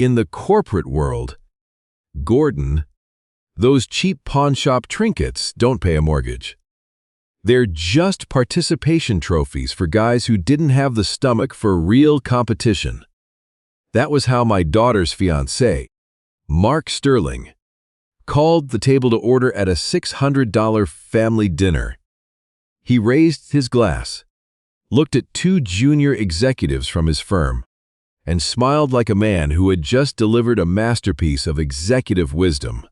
In the corporate world, Gordon, those cheap pawnshop trinkets don't pay a mortgage. They're just participation trophies for guys who didn't have the stomach for real competition. That was how my daughter's fiancé, Mark Sterling, called the table to order at a $600 family dinner. He raised his glass, looked at two junior executives from his firm, and smiled like a man who had just delivered a masterpiece of executive wisdom.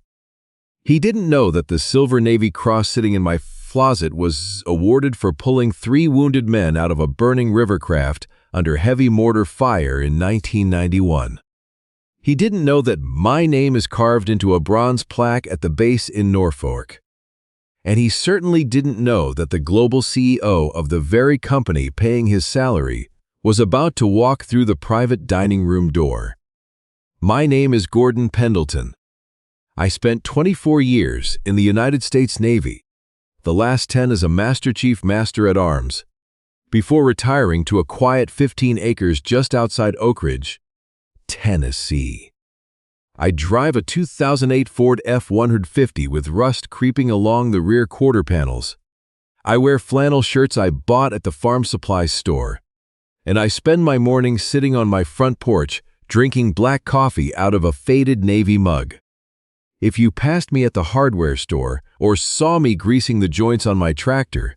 He didn't know that the Silver Navy Cross sitting in my closet was awarded for pulling 3 wounded men out of a burning river craft under heavy mortar fire in 1991. He didn't know that my name is carved into a bronze plaque at the base in Norfolk. And he certainly didn't know that the global CEO of the very company paying his salary was about to walk through the private dining room door. My name is Gordon Pendleton. I spent 24 years in the United States Navy, the last 10 as a Master Chief Master-at-Arms, before retiring to a quiet 15 acres just outside Oakridge, Tennessee. I drive a 2008 Ford F-150 with rust creeping along the rear quarter panels. I wear flannel shirts I bought at the farm supply store, and I spend my mornings sitting on my front porch drinking black coffee out of a faded Navy mug. If you passed me at the hardware store or saw me greasing the joints on my tractor,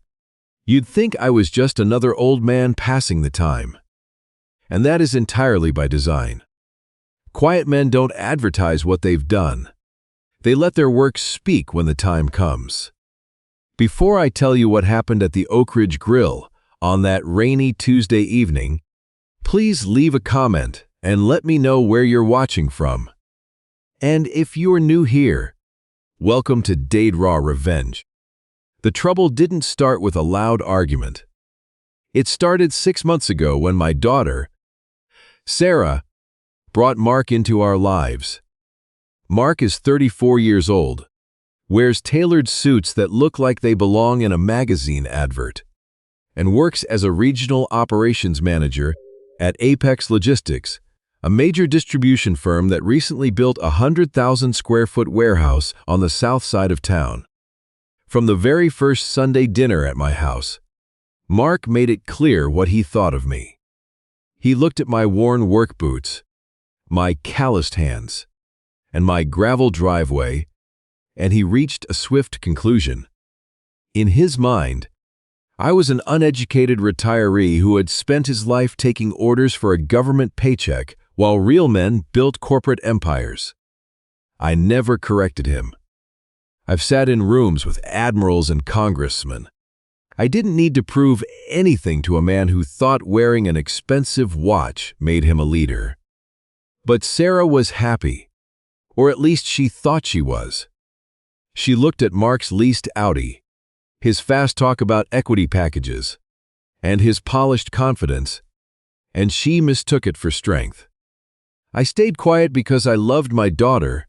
you'd think I was just another old man passing the time. And that is entirely by design. Quiet men don't advertise what they've done. They let their work speak when the time comes. Before I tell you what happened at the Oakridge Grill on that rainy Tuesday evening, please leave a comment and let me know where you're watching from. And if you're new here, welcome to Dade Raw Revenge. The trouble didn't start with a loud argument. It started 6 months ago when my daughter, Sarah, brought Mark into our lives. Mark is 34 years old, wears tailored suits that look like they belong in a magazine advert, and works as a regional operations manager at Apex Logistics, a major distribution firm that recently built a 100,000-square-foot warehouse on the south side of town. From the very first Sunday dinner at my house, Mark made it clear what he thought of me. He looked at my worn work boots, my calloused hands, and my gravel driveway, and he reached a swift conclusion. In his mind, I was an uneducated retiree who had spent his life taking orders for a government paycheck while real men built corporate empires. I never corrected him. I've sat in rooms with admirals and congressmen. I didn't need to prove anything to a man who thought wearing an expensive watch made him a leader. But Sarah was happy, or at least she thought she was. She looked at Mark's leased Audi, his fast talk about equity packages, and his polished confidence, and she mistook it for strength. I stayed quiet because I loved my daughter,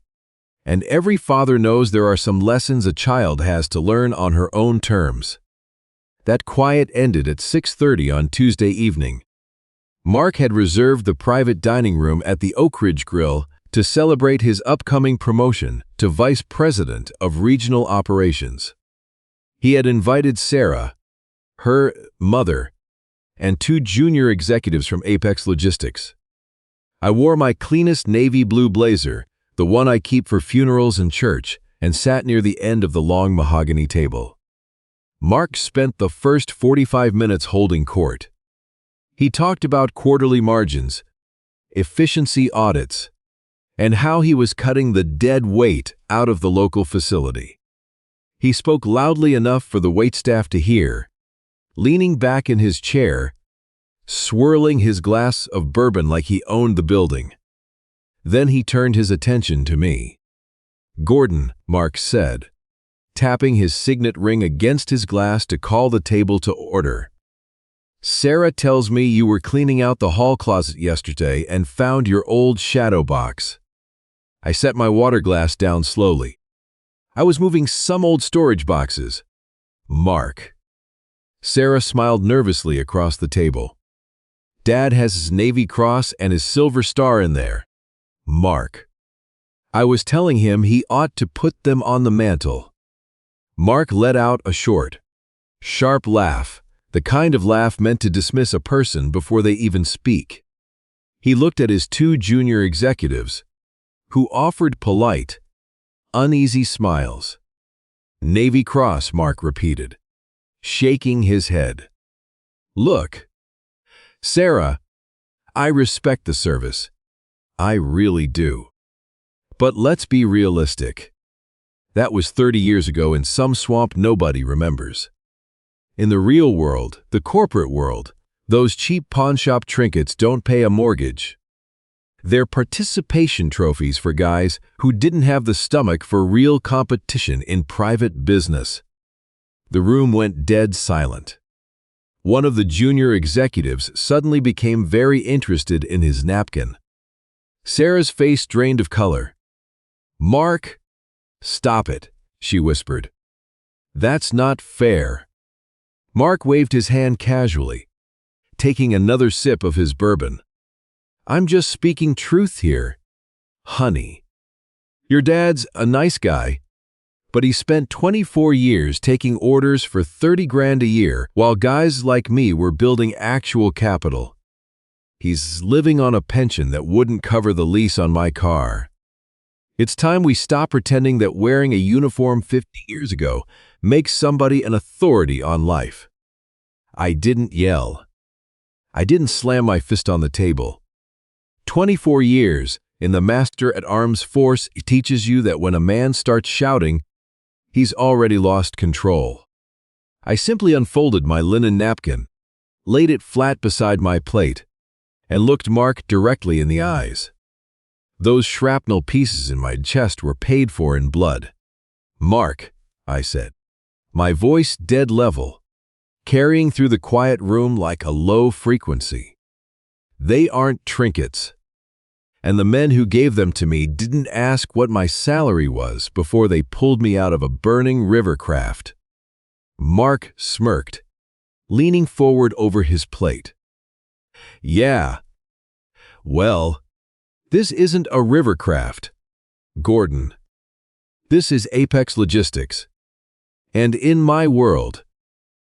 and every father knows there are some lessons a child has to learn on her own terms. That quiet ended at 6:30 on Tuesday evening. Mark had reserved the private dining room at the Oakridge Grill to celebrate his upcoming promotion to Vice President of Regional Operations. He had invited Sarah, her mother, and 2 junior executives from Apex Logistics. I wore my cleanest navy blue blazer, the one I keep for funerals and church, and sat near the end of the long mahogany table. Mark spent the first 45 minutes holding court. He talked about quarterly margins, efficiency audits, and how he was cutting the dead weight out of the local facility. He spoke loudly enough for the waitstaff to hear, leaning back in his chair, swirling his glass of bourbon like he owned the building. Then he turned his attention to me. "Gordon," Mark said, tapping his signet ring against his glass to call the table to order. "Sarah tells me you were cleaning out the hall closet yesterday and found your old shadow box." I set my water glass down slowly. "I was moving some old storage boxes." "Mark." Sarah smiled nervously across the table. "Dad has his Navy Cross and his Silver Star in there. Mark. I was telling him he ought to put them on the mantel. Mark let out a short, sharp laugh, the kind of laugh meant to dismiss a person before they even speak. He looked at his two junior executives, who offered polite, uneasy smiles. Navy Cross, Mark repeated, shaking his head. Look, Sarah, I respect the service. I really do. But let's be realistic. That was 30 years ago in some swamp nobody remembers. In the real world, the corporate world, those cheap pawnshop trinkets don't pay a mortgage. They're participation trophies for guys who didn't have the stomach for real competition in private business. The room went dead silent. One of the junior executives suddenly became very interested in his napkin. Sarah's face drained of color. "Mark, stop it," she whispered. "That's not fair." Mark waved his hand casually, taking another sip of his bourbon. "I'm just speaking truth here, honey. Your dad's a nice guy, but he spent 24 years taking orders for 30 grand a year while guys like me were building actual capital. He's living on a pension that wouldn't cover the lease on my car. It's time we stop pretending that wearing a uniform 50 years ago makes somebody an authority on life." I didn't yell. I didn't slam my fist on the table. 24 years in the Master at Arms force teaches you that when a man starts shouting, he's already lost control. I simply unfolded my linen napkin, laid it flat beside my plate, and looked Mark directly in the eyes. Those shrapnel pieces in my chest were paid for in blood. "Mark," I said, my voice dead level, carrying through the quiet room like a low frequency. "They aren't trinkets. And the men who gave them to me didn't ask what my salary was before they pulled me out of a burning river craft." Mark smirked, leaning forward over his plate. "Yeah. Well, this isn't a river craft, Gordon. This is Apex Logistics. And in my world,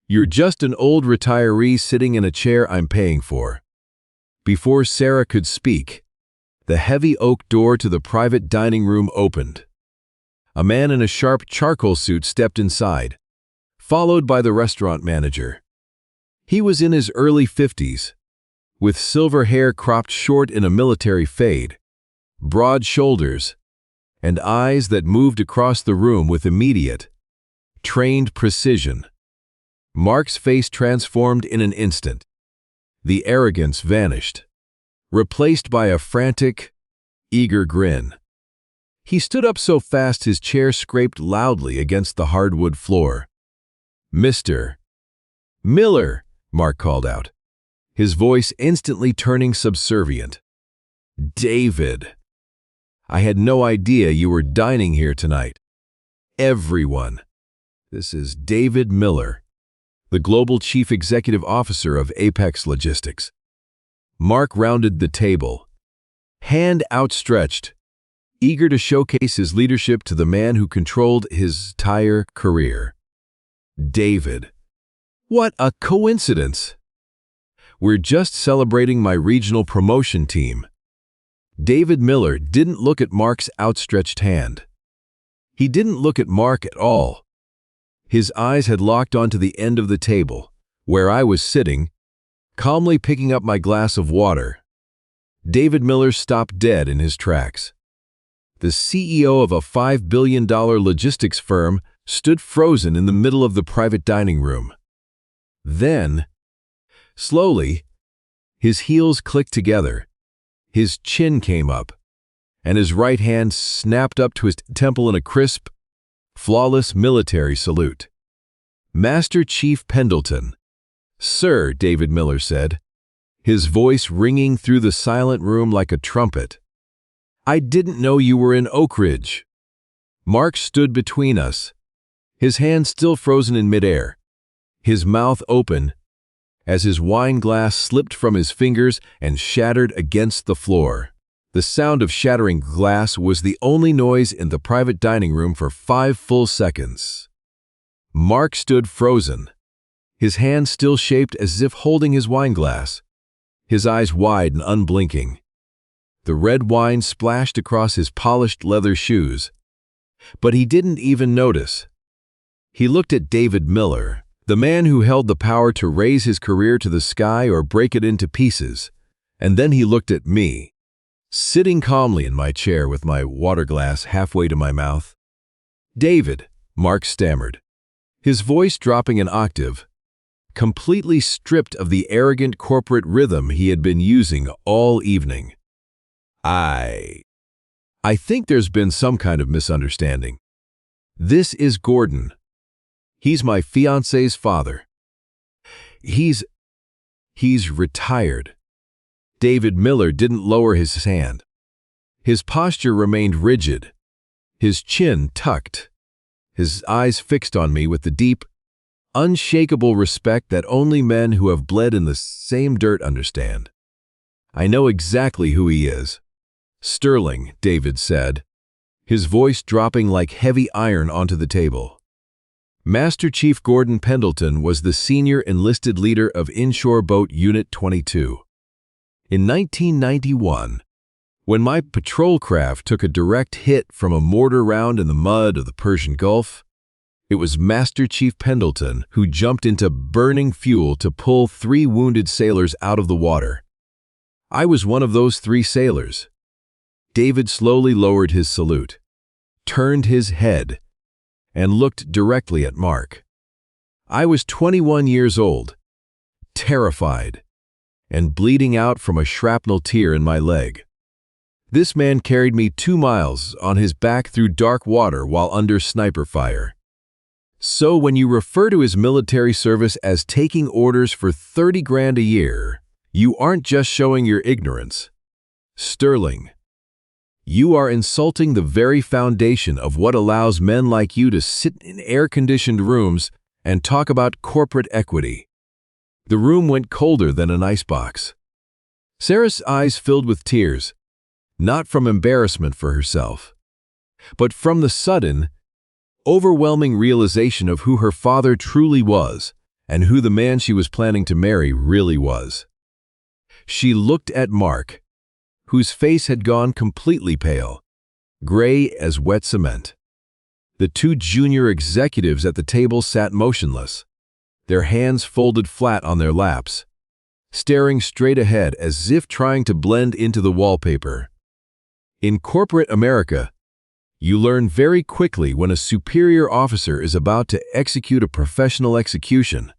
you're just an old retiree sitting in a chair I'm paying for." Before Sarah could speak, the heavy oak door to the private dining room opened. A man in a sharp charcoal suit stepped inside, followed by the restaurant manager. He was in his early 50s, with silver hair cropped short in a military fade, broad shoulders, and eyes that moved across the room with immediate, trained precision. Mark's face transformed in an instant. The arrogance vanished, replaced by a frantic, eager grin. He stood up so fast his chair scraped loudly against the hardwood floor. "Mr. Miller," Mark called out, his voice instantly turning subservient. "David. I had no idea you were dining here tonight. Everyone. This is David Miller, the Global Chief Executive Officer of Apex Logistics." Mark rounded the table, hand outstretched, eager to showcase his leadership to the man who controlled his entire career. "David. What a coincidence. We're just celebrating my regional promotion team." David Miller didn't look at Mark's outstretched hand. He didn't look at Mark at all. His eyes had locked onto the end of the table, where I was sitting, calmly picking up my glass of water. David Miller stopped dead in his tracks. The CEO of a $5 billion logistics firm stood frozen in the middle of the private dining room. Then, slowly, his heels clicked together, his chin came up, and his right hand snapped up to his temple in a crisp, flawless military salute. "Master Chief Pendelton." "Sir," David Miller said, his voice ringing through the silent room like a trumpet. "I didn't know you were in Oakridge." Mark stood between us, his hand still frozen in midair, his mouth open, as his wine glass slipped from his fingers and shattered against the floor. The sound of shattering glass was the only noise in the private dining room for 5 full seconds. Mark stood frozen, his hand still shaped as if holding his wine glass, his eyes wide and unblinking. The red wine splashed across his polished leather shoes, but he didn't even notice. He looked at David Miller, the man who held the power to raise his career to the sky or break it into pieces, and then he looked at me, sitting calmly in my chair with my water glass halfway to my mouth. "David," Mark stammered, his voice dropping an octave, completely stripped of the arrogant corporate rhythm he had been using all evening. I think there's been some kind of misunderstanding. This is Gordon. He's my fiancé's father. He's retired." David Miller didn't lower his hand. His posture remained rigid, his chin tucked, his eyes fixed on me with the deep, unshakable respect that only men who have bled in the same dirt understand. "I know exactly who he is." "Sterling," David said, his voice dropping like heavy iron onto the table. Master Chief Gordon Pendelton was the senior enlisted leader of Inshore Boat Unit 22. In 1991, when my patrol craft took a direct hit from a mortar round in the mud of the Persian Gulf, it was Master Chief Pendelton who jumped into burning fuel to pull 3 wounded sailors out of the water. I was one of those 3 sailors. David slowly lowered his salute, turned his head, and looked directly at Mark. I was 21 years old, terrified, and bleeding out from a shrapnel tear in my leg. This man carried me 2 miles on his back through dark water while under sniper fire. So when you refer to his military service as taking orders for 30 grand a year, you aren't just showing your ignorance. Sterling, you are insulting the very foundation of what allows men like you to sit in air-conditioned rooms and talk about corporate equity. The room went colder than an icebox. Sarah's eyes filled with tears, not from embarrassment for herself, but from the sudden, overwhelming realization of who her father truly was and who the man she was planning to marry really was. She looked at Mark, whose face had gone completely pale, gray as wet cement. The 2 junior executives at the table sat motionless, their hands folded flat on their laps, staring straight ahead as if trying to blend into the wallpaper. In corporate America, you learn very quickly when a superior officer is about to execute a professional execution,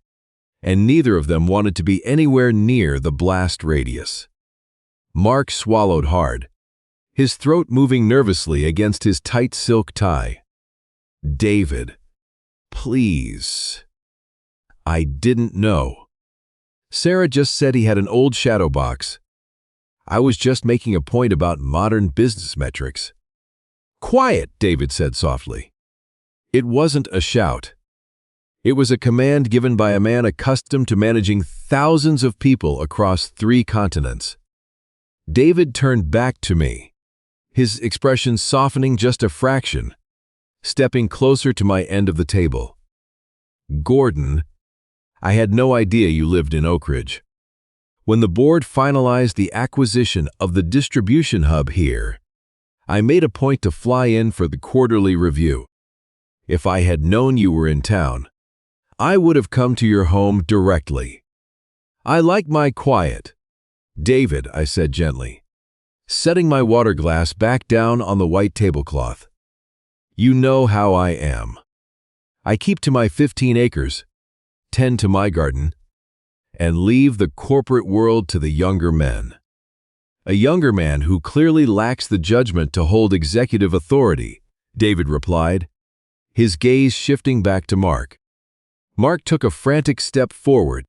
and neither of them wanted to be anywhere near the blast radius. Mark swallowed hard, his throat moving nervously against his tight silk tie. "David, please." "I didn't know. Sarah just said he had an old shadow box. I was just making a point about modern business metrics." "Quiet," David said softly. It wasn't a shout. It was a command given by a man accustomed to managing thousands of people across 3 continents. David turned back to me, his expression softening just a fraction, stepping closer to my end of the table. "Gordon, I had no idea you lived in Oakridge. When the board finalized the acquisition of the distribution hub here, I made a point to fly in for the quarterly review. If I had known you were in town, I would have come to your home directly. I like my quiet." "David," I said gently, setting my water glass back down on the white tablecloth. "You know how I am. I keep to my 15 acres, tend to my garden, and leave the corporate world to the younger men." "A younger man who clearly lacks the judgment to hold executive authority," David replied, his gaze shifting back to Mark. Mark took a frantic step forward,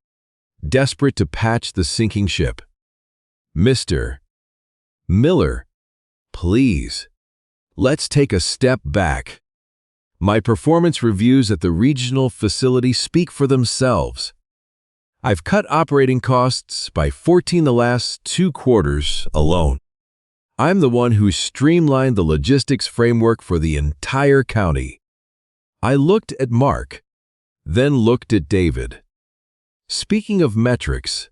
desperate to patch the sinking ship. "Mr. Miller, please, let's take a step back. My performance reviews at the regional facility speak for themselves. I've cut operating costs by 14 the last 2 quarters alone. I'm the one who streamlined the logistics framework for the entire county. I looked at Mark, then looked at David. Speaking of metrics,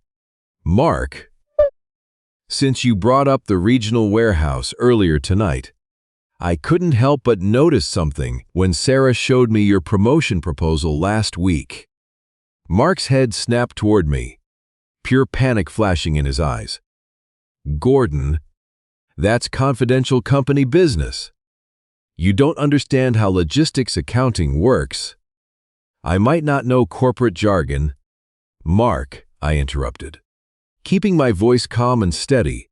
Mark, since you brought up the regional warehouse earlier tonight, I couldn't help but notice something when Sarah showed me your promotion proposal last week. Mark's head snapped toward me, pure panic flashing in his eyes. Gordon, that's confidential company business. You don't understand how logistics accounting works. I might not know corporate jargon. Mark, I interrupted, keeping my voice calm and steady.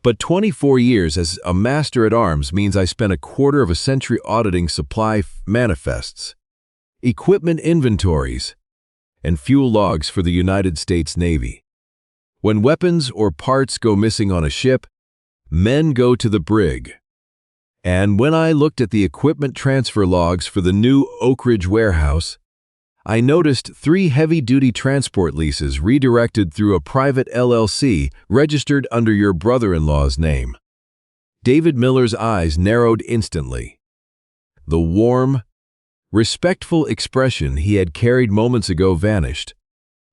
But 24 years as a master-at-arms means I spent a quarter of a century auditing supply manifests, equipment inventories, and fuel logs for the United States Navy. When weapons or parts go missing on a ship, men go to the brig. And when I looked at the equipment transfer logs for the new Oakridge warehouse, I noticed 3 heavy-duty transport leases redirected through a private LLC registered under your brother-in-law's name. David Miller's eyes narrowed instantly. The warm, respectful expression he had carried moments ago vanished,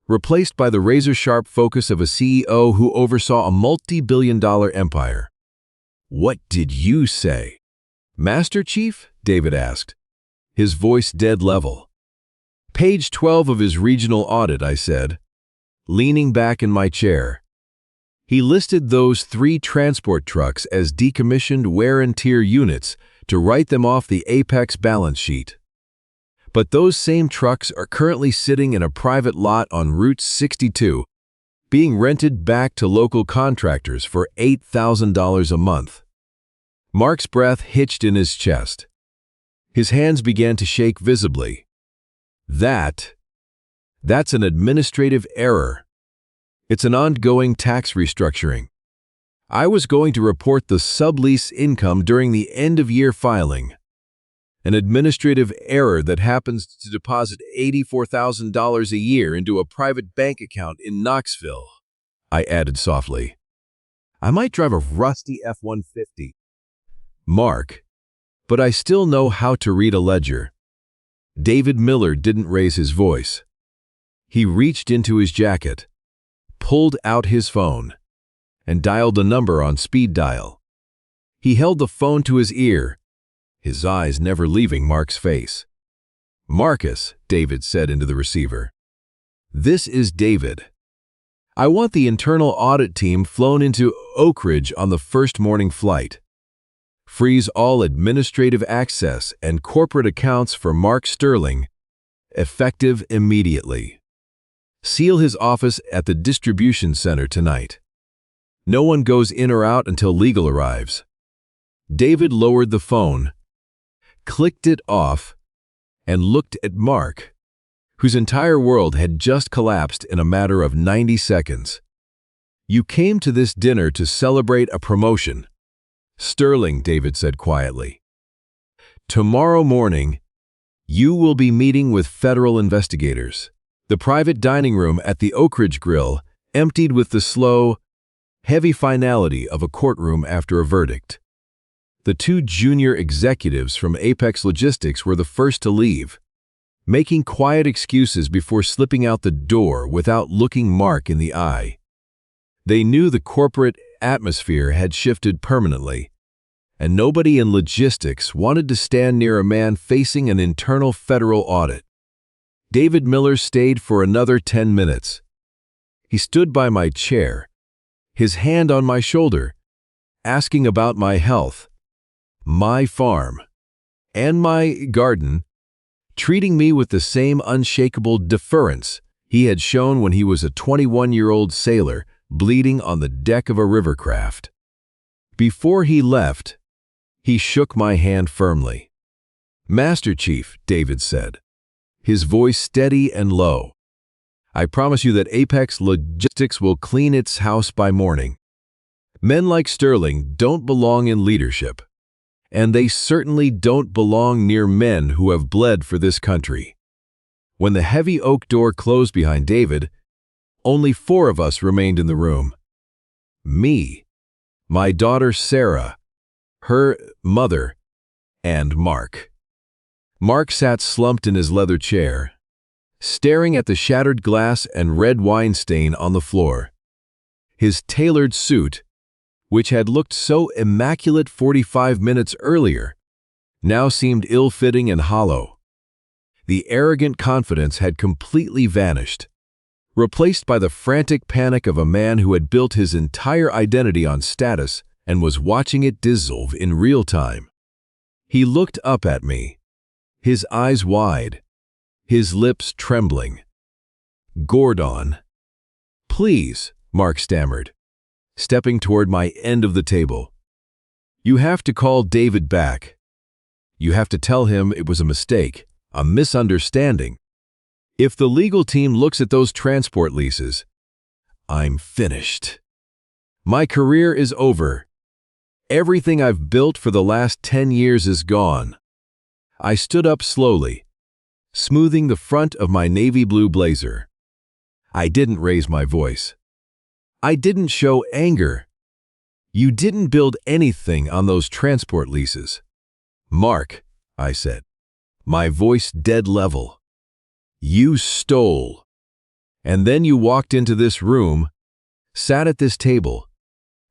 replaced by the razor-sharp focus of a CEO who oversaw a multi-billion-dollar empire. What did you say? Master Chief? David asked, his voice dead level. Page 12 of his regional audit, I said, leaning back in my chair. He listed those 3 transport trucks as decommissioned wear-and-tear units to write them off the Apex balance sheet. But those same trucks are currently sitting in a private lot on Route 62, being rented back to local contractors for $8,000 a month. Mark's breath hitched in his chest. His hands began to shake visibly. That's an administrative error. It's an ongoing tax restructuring. I was going to report the sublease income during the end-of-year filing. An administrative error that happens to deposit $84,000 a year into a private bank account in Knoxville, I added softly. I might drive a rusty F-150. Mark, but I still know how to read a ledger. David Miller didn't raise his voice. He reached into his jacket, pulled out his phone, and dialed a number on speed dial. He held the phone to his ear, his eyes never leaving Mark's face. Marcus, David said into the receiver. This is David. I want the internal audit team flown into Oakridge on the first morning flight. Freeze all administrative access and corporate accounts for Mark Sterling, effective immediately. Seal his office at the distribution center tonight. No one goes in or out until legal arrives. David lowered the phone, clicked it off, and looked at Mark, whose entire world had just collapsed in a matter of 90 seconds. You came to this dinner to celebrate a promotion. Sterling, David said quietly. Tomorrow morning, you will be meeting with federal investigators. The private dining room at the Oakridge Grill emptied with the slow, heavy finality of a courtroom after a verdict. The 2 junior executives from Apex Logistics were the first to leave, making quiet excuses before slipping out the door without looking Mark in the eye. They knew the corporate atmosphere had shifted permanently, and nobody in logistics wanted to stand near a man facing an internal federal audit. David Miller stayed for another 10 minutes. He stood by my chair, his hand on my shoulder, asking about my health, my farm, and my garden, treating me with the same unshakable deference he had shown when he was a 21-year-old sailor bleeding on the deck of a rivercraft. Before he left, he shook my hand firmly. Master Chief, David said, his voice steady and low. I promise you that Apex Logistics will clean its house by morning. Men like Sterling don't belong in leadership, and they certainly don't belong near men who have bled for this country. When the heavy oak door closed behind David, only 4 of us remained in the room. Me, my daughter Sarah, her mother, and Mark. Mark sat slumped in his leather chair, staring at the shattered glass and red wine stain on the floor. His tailored suit, which had looked so immaculate 45 minutes earlier, now seemed ill-fitting and hollow. The arrogant confidence had completely vanished, replaced by the frantic panic of a man who had built his entire identity on status and was watching it dissolve in real time. He looked up at me, his eyes wide, his lips trembling. "Gordon." "Please," Mark stammered, stepping toward my end of the table. "You have to call David back. You have to tell him it was a mistake, a misunderstanding. If the legal team looks at those transport leases, I'm finished. My career is over. Everything I've built for the last 10 years is gone." I stood up slowly, smoothing the front of my navy blue blazer. I didn't raise my voice. I didn't show anger. "You didn't build anything on those transport leases." "Mark," I said, my voice dead level, "you stole. And then you walked into this room, sat at this table,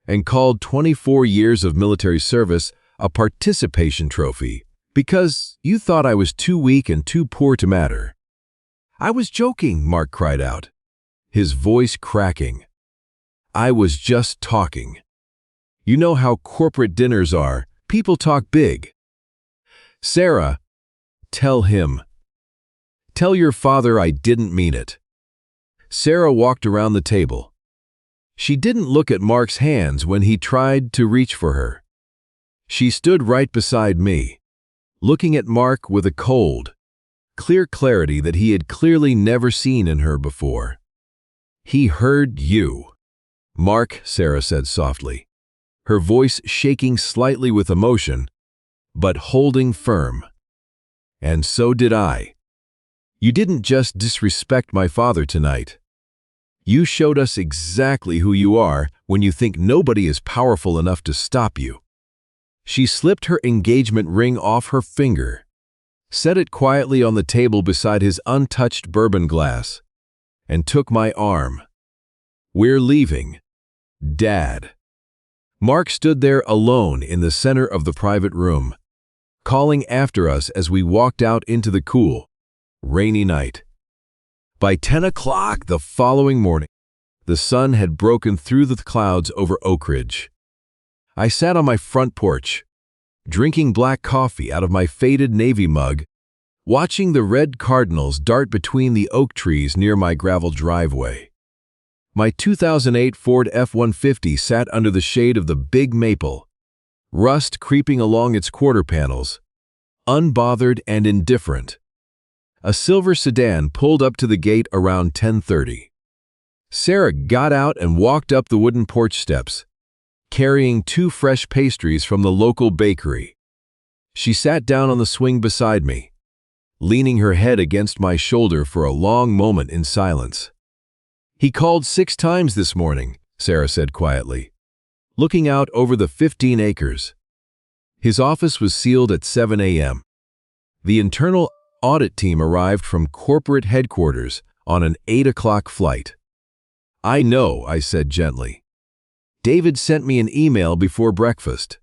and called 24 years of military service a participation trophy because you thought I was too weak and too poor to matter." "I was joking," Mark cried out, his voice cracking. "I was just talking. You know how corporate dinners are. People talk big." "Sarah, tell him. Tell your father I didn't mean it." Sarah walked around the table. She didn't look at Mark's hands when he tried to reach for her. She stood right beside me, looking at Mark with a cold, clear clarity that he had clearly never seen in her before. "He heard you." "Mark," Sarah said softly, her voice shaking slightly with emotion, but holding firm. "And so did I. You didn't just disrespect my father tonight. You showed us exactly who you are when you think nobody is powerful enough to stop you." She slipped her engagement ring off her finger, set it quietly on the table beside his untouched bourbon glass, and took my arm. "We're leaving, Dad." Mark stood there alone in the center of the private room, calling after us as we walked out into the cool, rainy night. By 10 o'clock the following morning, the sun had broken through the clouds over Oakridge. I sat on my front porch, drinking black coffee out of my faded navy mug, watching the red cardinals dart between the oak trees near my gravel driveway. My 2008 Ford F-150 sat under the shade of the big maple, rust creeping along its quarter panels, unbothered and indifferent. A silver sedan pulled up to the gate around 10:30. Sarah got out and walked up the wooden porch steps, carrying 2 fresh pastries from the local bakery. She sat down on the swing beside me, leaning her head against my shoulder for a long moment in silence. "He called 6 times this morning," Sarah said quietly, looking out over the 15 acres. His office was sealed at 7 a.m. The internal audit team arrived from corporate headquarters on an 8 o'clock flight. "I know," I said gently. "David sent me an email before breakfast."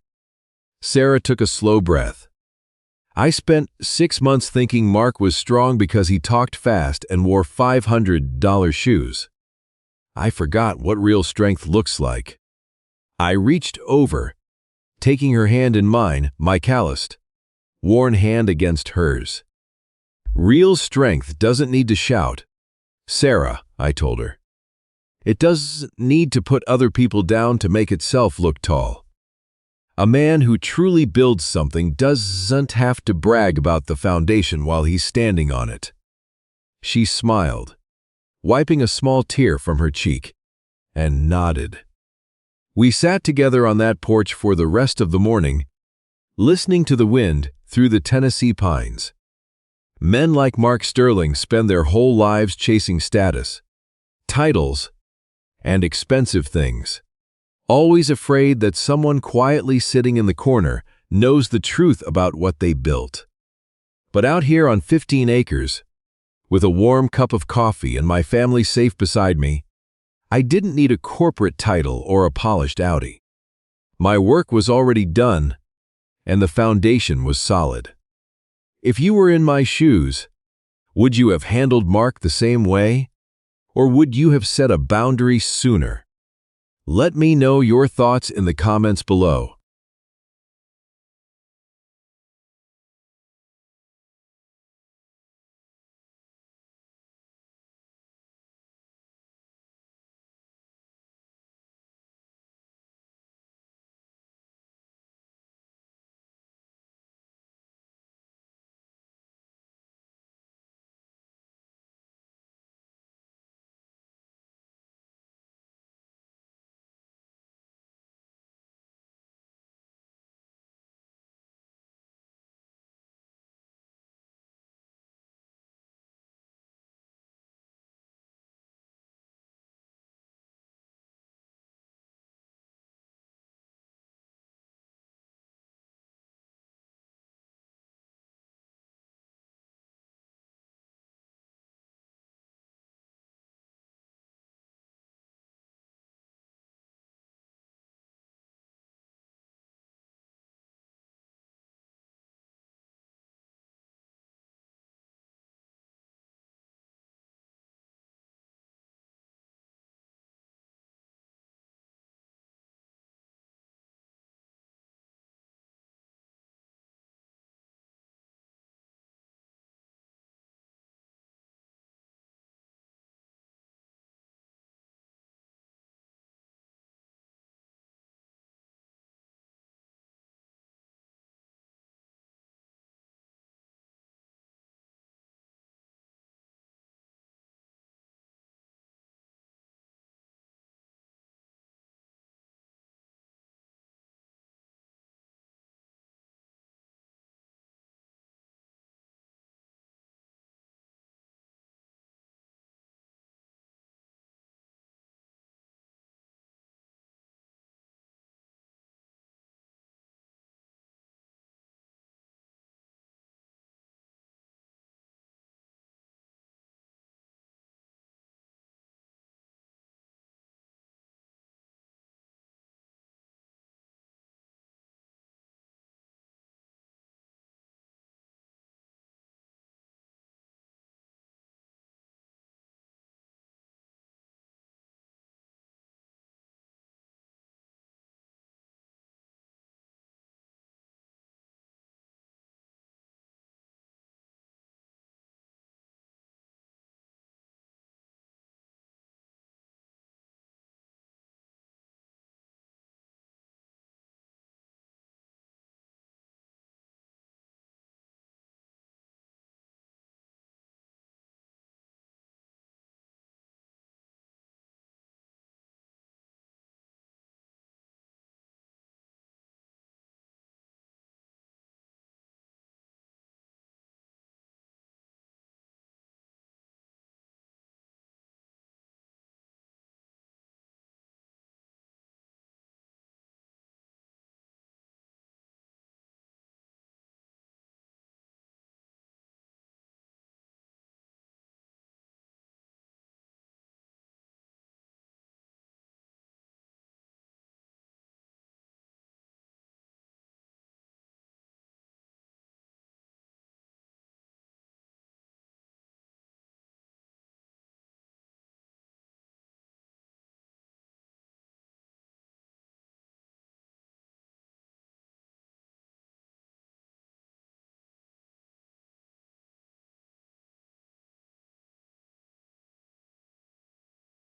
Sarah took a slow breath. "I spent 6 months thinking Mark was strong because he talked fast and wore $500 shoes. I forgot what real strength looks like." I reached over, taking her hand in mine, my calloused, worn hand against hers. "Real strength doesn't need to shout, Sarah," I told her. "It doesn't need to put other people down to make itself look tall. A man who truly builds something doesn't have to brag about the foundation while he's standing on it." She smiled, wiping a small tear from her cheek, and nodded. We sat together on that porch for the rest of the morning, listening to the wind through the Tennessee pines. Men like Mark Sterling spend their whole lives chasing status, titles, and expensive things, always afraid that someone quietly sitting in the corner knows the truth about what they built. But out here on 15 acres, with a warm cup of coffee and my family safe beside me, I didn't need a corporate title or a polished Audi. My work was already done, and the foundation was solid. If you were in my shoes, would you have handled Mark the same way? Or would you have set a boundary sooner? Let me know your thoughts in the comments below.